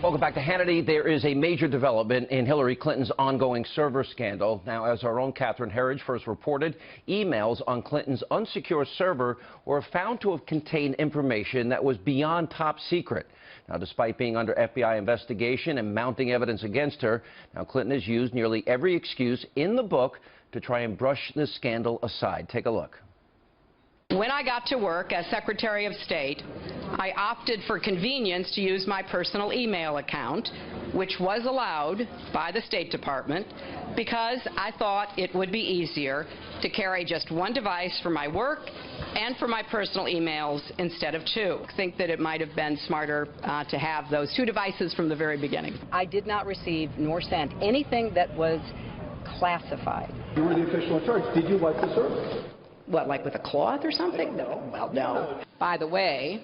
Welcome back to Hannity. There is a major development in Hillary Clinton's ongoing server scandal. Now, as our own Catherine Herridge first reported, emails on Clinton's unsecure server were found to have contained information that was beyond top secret. Now, despite being under FBI investigation and mounting evidence against her, now Clinton has used nearly every excuse in the book to try and brush this scandal aside. Take a look. When I got to work as Secretary of State, I opted for convenience to use my personal email account, which was allowed by the State Department, because I thought it would be easier to carry just one device for my work and for my personal emails instead of two. I think that it might have been smarter to have those two devices from the very beginning. I did not receive nor send anything that was classified. You were the official in charge. Did you wipe the server? What, like with a cloth or something? No. Well, no. By the way,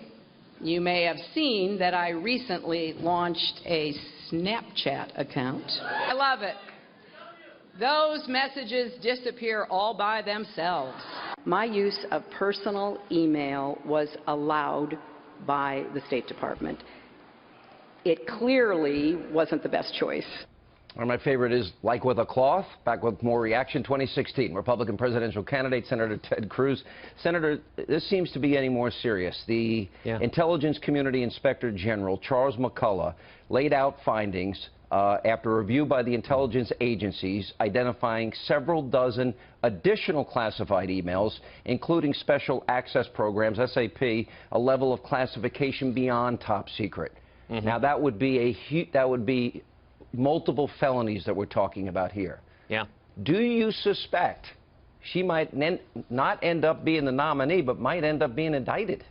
you may have seen that I recently launched a Snapchat account. I love it. Those messages disappear all by themselves. My use of personal email was allowed by the State Department. It clearly wasn't the best choice. One of my favorite is like with a cloth. Back with more reaction. 2016, Republican presidential candidate Senator Ted Cruz. Senator, this seems to be any more serious. The Intelligence Community Inspector General, Charles McCullough, laid out findings after review by the intelligence agencies identifying several dozen additional classified emails, including special access programs, SAP, a level of classification beyond top secret. Now, that would be multiple felonies that we're talking about here. Yeah. Do you suspect she might not end up being the nominee, but might end up being indicted?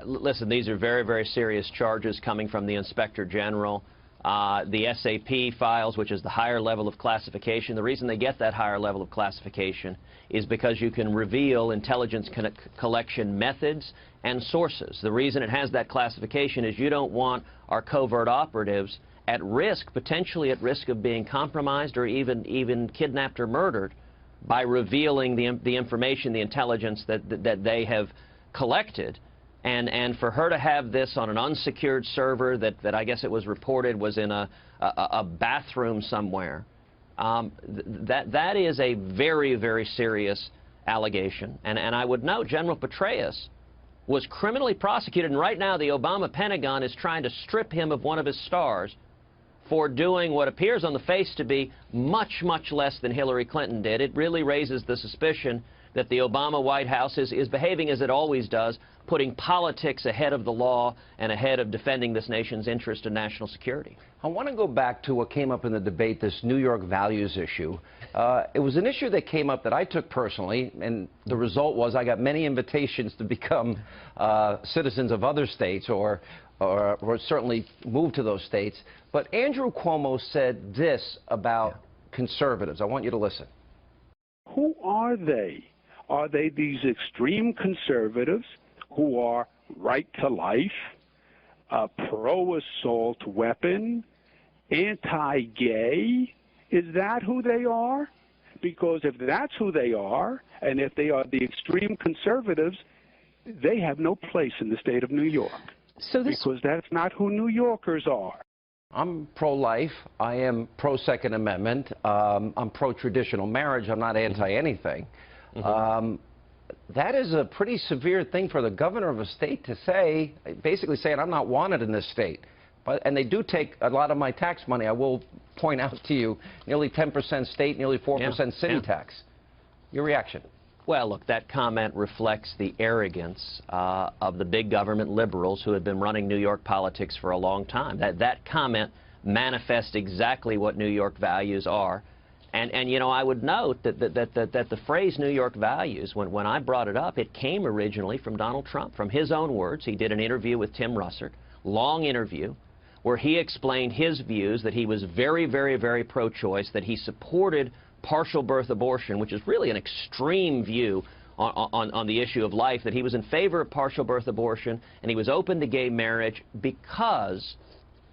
Listen, these are very, very serious charges coming from the Inspector General. The SAP files, which is the higher level of classification, the reason they get that higher level of classification is because you can reveal intelligence collection methods and sources. The reason it has that classification is you don't want our covert operatives at risk, potentially at risk of being compromised or even kidnapped or murdered by revealing the information, the intelligence that they have collected. And for her to have this on an unsecured server that I guess it was reported was in a bathroom somewhere, that is a very, very serious allegation. And I would note General Petraeus was criminally prosecuted, and right now the Obama Pentagon is trying to strip him of one of his stars for doing what appears on the face to be much, much less than Hillary Clinton did. It really raises the suspicion that the Obama White House is behaving as it always does, putting politics ahead of the law and ahead of defending this nation's interest in national security. I want to go back to what came up in the debate, this New York values issue. It was an issue that came up that I took personally, and the result was I got many invitations to become citizens of other states or certainly move to those states. But Andrew Cuomo said this about conservatives. I want you to listen. Who are they? Are they these extreme conservatives who are right to life, pro-assault weapon, anti-gay? Is that who they are? Because if that's who they are, and if they are the extreme conservatives, they have no place in the state of New York. Because that's not who New Yorkers are. I'm pro-life. I am pro-Second Amendment. I'm pro-traditional marriage. I'm not anti-anything. That is a pretty severe thing for the governor of a state to say, basically saying I'm not wanted in this state. And they do take a lot of my tax money. I will point out to you, nearly 10% state, nearly 4% city tax. Your reaction? Well, look, that comment reflects the arrogance of the big government liberals who have been running New York politics for a long time. That comment manifests exactly what New York values are. And you know, I would note that the phrase New York values, when I brought it up, it came originally from Donald Trump. From his own words, he did an interview with Tim Russert, long interview, where he explained his views, that he was very, very, very pro-choice, that he supported partial birth abortion, which is really an extreme view on the issue of life, that he was in favor of partial birth abortion, and he was open to gay marriage because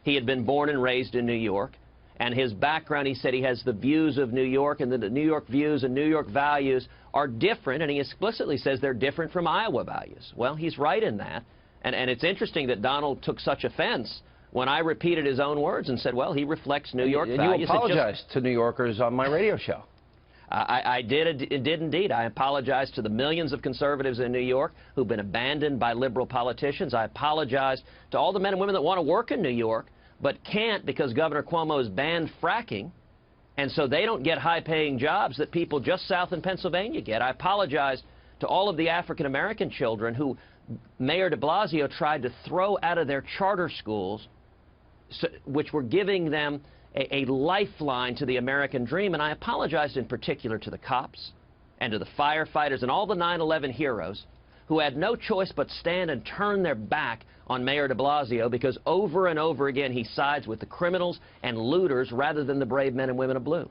he had been born and raised in New York. And his background, he said he has the views of New York, and that the New York views and New York values are different, and he explicitly says they're different from Iowa values. Well, he's right in that. And it's interesting that Donald took such offense when I repeated his own words and said, well, he reflects New York values. You apologized to New Yorkers on my radio show. I did indeed. I apologized to the millions of conservatives in New York who've been abandoned by liberal politicians. I apologized to all the men and women that want to work in New York but can't because Governor Cuomo has banned fracking, and so they don't get high-paying jobs that people just south in Pennsylvania get. I apologized to all of the African-American children who Mayor de Blasio tried to throw out of their charter schools, which were giving them a lifeline to the American dream. And I apologized in particular to the cops and to the firefighters and all the 9/11 heroes who had no choice but stand and turn their back on Mayor de Blasio because over and over again he sides with the criminals and looters rather than the brave men and women of blue.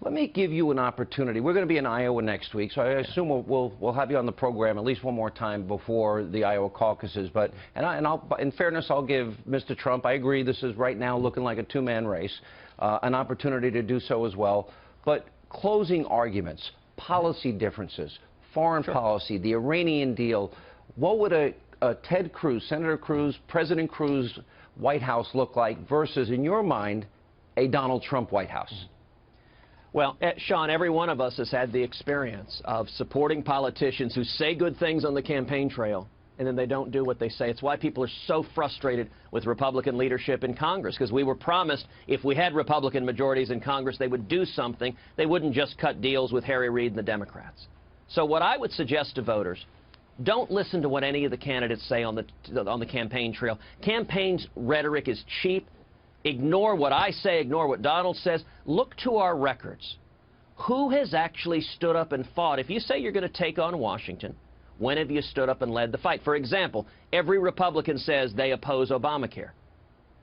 Let me give you an opportunity. We're going to be in Iowa next week, so I assume we'll have you on the program at least one more time before the Iowa caucuses. But in fairness, I'll give Mr. Trump, I agree this is right now looking like a two-man race, an opportunity to do so as well. But closing arguments, policy differences, foreign policy, the Iranian deal, what would a Ted Cruz, Senator Cruz, President Cruz White House look like versus, in your mind, a Donald Trump White House? Well, Sean, every one of us has had the experience of supporting politicians who say good things on the campaign trail and then they don't do what they say. It's why people are so frustrated with Republican leadership in Congress, because we were promised if we had Republican majorities in Congress, they would do something. They wouldn't just cut deals with Harry Reid and the Democrats. So what I would suggest to voters, don't listen to what any of the candidates say on the campaign trail. Campaign rhetoric is cheap. Ignore what I say, ignore what Donald says. Look to our records. Who has actually stood up and fought? If you say you're going to take on Washington, when have you stood up and led the fight? For example, every Republican says they oppose Obamacare.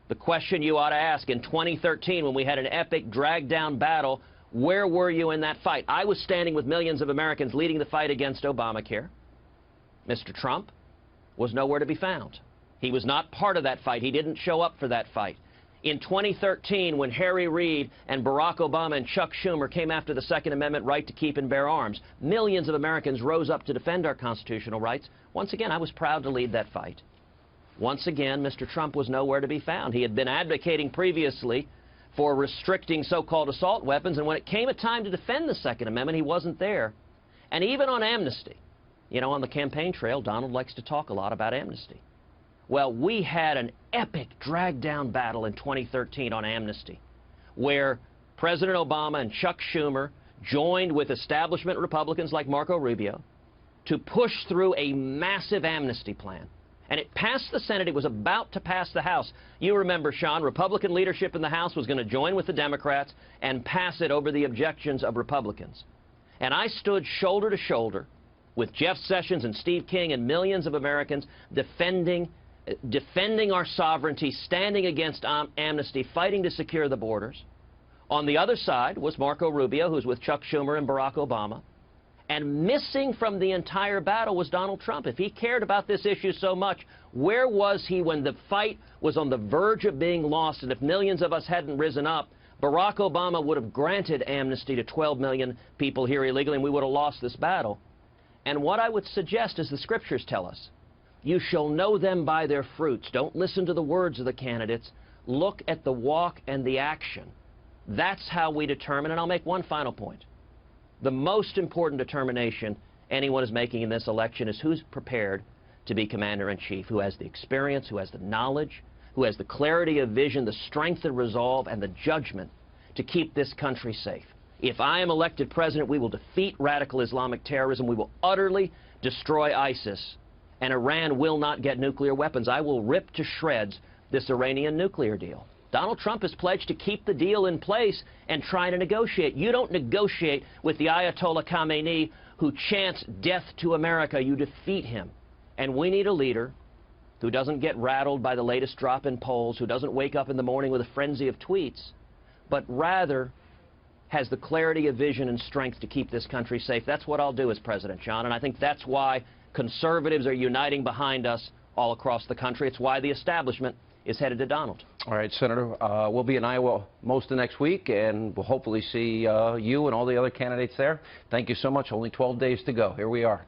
The question you ought to ask, in 2013, when we had an epic drag-down battle, where were you in that fight? I was standing with millions of Americans leading the fight against Obamacare. Mr. Trump was nowhere to be found. He was not part of that fight. He didn't show up for that fight. In 2013, when Harry Reid and Barack Obama and Chuck Schumer came after the Second Amendment right to keep and bear arms, millions of Americans rose up to defend our constitutional rights. Once again, I was proud to lead that fight. Once again, Mr. Trump was nowhere to be found. He had been advocating previously for restricting so-called assault weapons, and when it came a time to defend the Second Amendment, he wasn't there. And even on amnesty, you know, on the campaign trail, Donald likes to talk a lot about amnesty. Well, we had an epic drag-down battle in 2013 on amnesty, where President Obama and Chuck Schumer joined with establishment Republicans like Marco Rubio to push through a massive amnesty plan. And it passed the Senate. It was about to pass the House. You remember, Sean, Republican leadership in the House was going to join with the Democrats and pass it over the objections of Republicans. And I stood shoulder to shoulder with Jeff Sessions and Steve King and millions of Americans defending our sovereignty, standing against amnesty, fighting to secure the borders. On the other side was Marco Rubio, who's with Chuck Schumer and Barack Obama. And missing from the entire battle was Donald Trump. If he cared about this issue so much, where was he when the fight was on the verge of being lost? And if millions of us hadn't risen up, Barack Obama would have granted amnesty to 12 million people here illegally, and we would have lost this battle. And what I would suggest is the scriptures tell us, you shall know them by their fruits. Don't listen to the words of the candidates. Look at the walk and the action. That's how we determine, and I'll make one final point. The most important determination anyone is making in this election is who's prepared to be commander-in-chief, who has the experience, who has the knowledge, who has the clarity of vision, the strength and resolve, and the judgment to keep this country safe. If I am elected president, we will defeat radical Islamic terrorism. We will utterly destroy ISIS. And Iran will not get nuclear weapons. I will rip to shreds this Iranian nuclear deal. Donald Trump has pledged to keep the deal in place and try to negotiate. You don't negotiate with the Ayatollah Khamenei who chants death to America. You defeat him. And we need a leader who doesn't get rattled by the latest drop in polls, who doesn't wake up in the morning with a frenzy of tweets, but rather has the clarity of vision and strength to keep this country safe. That's what I'll do as president, John, and I think that's why conservatives are uniting behind us all across the country. It's why the establishment is headed to Donald. All right, Senator, we'll be in Iowa most of next week, and we'll hopefully see you and all the other candidates there. Thank you so much. Only 12 days to go. Here we are.